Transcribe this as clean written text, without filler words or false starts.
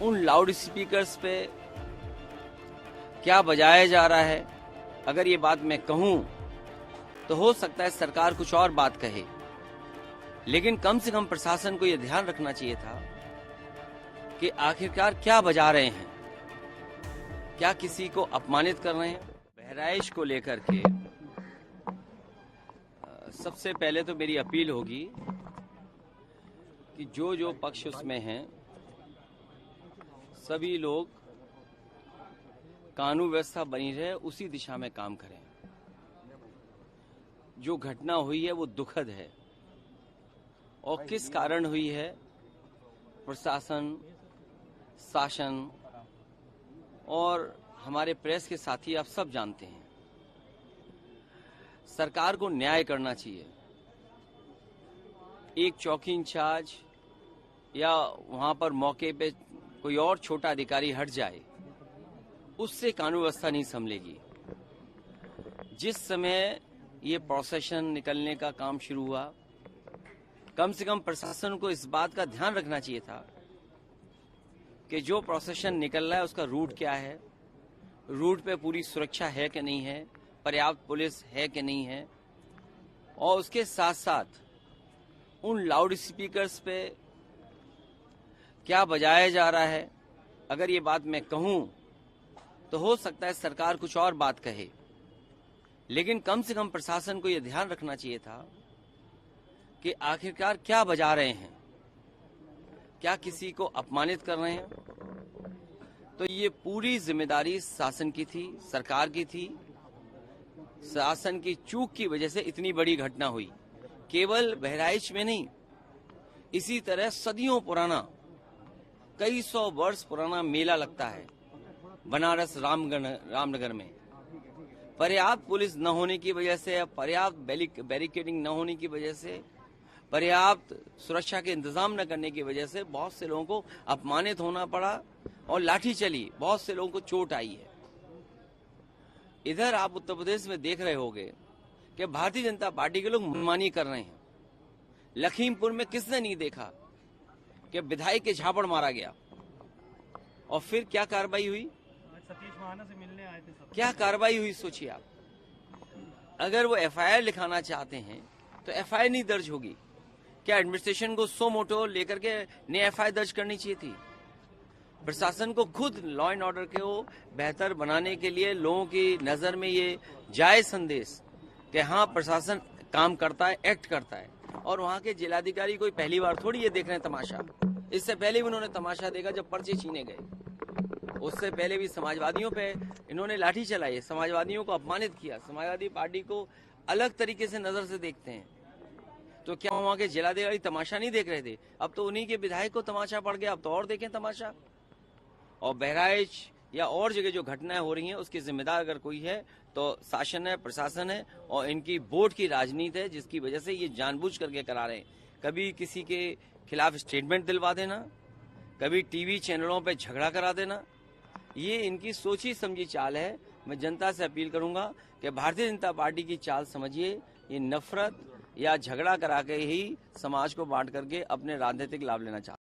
उन loud speakers पे क्या बजाया जा रहा है, अगर ये बात मैं कहूं तो हो सकता है सरकार कुछ और बात कहे, लेकिन कम से कम प्रशासन को यह ध्यान रखना चाहिए था कि आखिरकार क्या बजा रहे हैं, क्या किसी को अपमानित कर रहे हैं। बहराइच को लेकर के सबसे पहले तो मेरी अपील होगी कि जो पक्ष उसमें हैं सभी लोग कानून व्यवस्था बनी रहे उसी दिशा में काम करें। जो घटना हुई है वो दुखद है और किस कारण हुई है प्रशासन, शासन और हमारे प्रेस के साथी आप सब जानते हैं। सरकार को न्याय करना चाहिए। एक चौकी इंचार्ज या वहां पर मौके पे कोई और छोटा अधिकारी हट जाए, उससे कानून व्यवस्था नहीं संभलेगी। जिस समय ये प्रोसेशन निकलने का काम शुरू हुआ, कम से कम प्रशासन को इस बात का ध्यान रखना चाहिए था कि जो प्रोसेशन निकल रहा है उसका रूट क्या है, रूट पे पूरी सुरक्षा है कि नहीं है, पर्याप्त पुलिस है कि नहीं है, और उसके साथ साथ उन लाउड स्पीकर्स पे क्या बजाया जा रहा है, अगर ये बात मैं कहूं तो हो सकता है सरकार कुछ और बात कहे, लेकिन कम से कम प्रशासन को यह ध्यान रखना चाहिए था कि आखिरकार क्या बजा रहे हैं, क्या किसी को अपमानित कर रहे हैं। तो ये पूरी जिम्मेदारी शासन की थी, सरकार की थी। शासन की चूक की वजह से इतनी बड़ी घटना हुई। केवल बहराइच में नहीं, इसी तरह सदियों पुराना, कई सौ वर्ष पुराना मेला लगता है बनारस रामनगर में। पर्याप्त पुलिस न होने की वजह से, पर्याप्त बैरिकेडिंग न होने की वजह से, पर्याप्त सुरक्षा के इंतजाम न करने की वजह से बहुत से लोगों को अपमानित होना पड़ा और लाठी चली, बहुत से लोगों को चोट आई है। इधर आप उत्तर प्रदेश में देख रहे होंगे कि भारतीय जनता पार्टी के लोग मनमानी कर रहे हैं। लखीमपुर में किसने नहीं देखा कि विधायक के झापड़ मारा गया और फिर क्या कार्रवाई हुई। सतीश महाना से मिलने आए थे सब। क्या कार्रवाई हुई सोचिए आप। अगर वो एफआईआर लिखाना चाहते हैं तो एफआईआर नहीं दर्ज होगी क्या? एडमिनिस्ट्रेशन को सो मोटो लेकर के नई एफआईआर दर्ज करनी चाहिए थी। प्रशासन को खुद लॉ एंड ऑर्डर को बेहतर बनाने के लिए लोगों की नजर में ये जायज संदेश कि हाँ प्रशासन काम करता है, एक्ट करता है। और वहाँ के जिलाधिकारी कोई पहली बार थोड़ी ये देख रहे हैं तमाशा। इससे पहले भी उन्होंने तमाशा देखा जब पर्चे छीने गए। उससे पहले भी समाजवादियों पे इन्होंने लाठी चलाई, समाजवादियों को अपमानित किया। समाजवादी पार्टी को अलग तरीके से नजर से देखते हैं। तो क्या वहाँ के जिलाधिकारी तमाशा नहीं देख रहे थे? अब तो उन्हीं के विधायक को तमाशा पड़ गया, अब तो और देखें तमाशा। और बहराइच या और जगह जो घटनाएं हो रही हैं उसकी जिम्मेदार अगर कोई है तो शासन है, प्रशासन है और इनकी वोट की राजनीति है, जिसकी वजह से ये जानबूझ करके करा रहे हैं। कभी किसी के खिलाफ स्टेटमेंट दिलवा देना, कभी टीवी चैनलों पे झगड़ा करा देना, ये इनकी सोची समझी चाल है। मैं जनता से अपील करूंगा कि भारतीय जनता पार्टी की चाल समझिए। ये नफरत या झगड़ा करा के ही समाज को बांट करके अपने राजनीतिक लाभ लेना चाहते हैं।